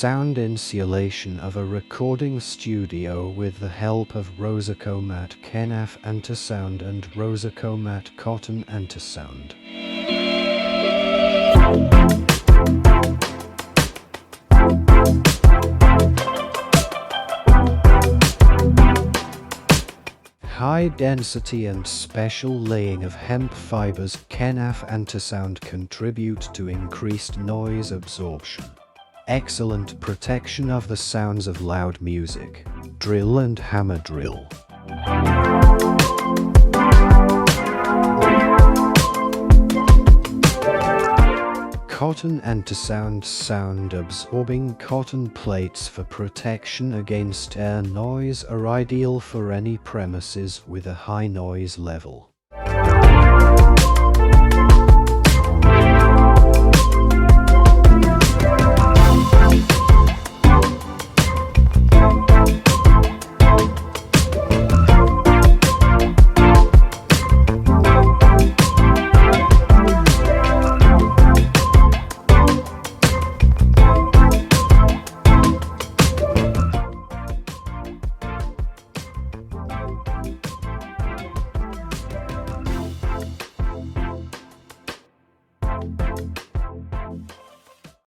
sound insulation of a recording studio with the help of RosEcoMat Kenaf Antisound and RosEcoMat Cotton Antisound. High density and special laying of hemp fibers. Kenaf Antisound contribute to increased noise absorption. Excellent protection of the sounds of loud music, drill and hammer drill. Cotton Antisound sound absorbing cotton plates for protection against air noise are ideal for any premises with a high noise level.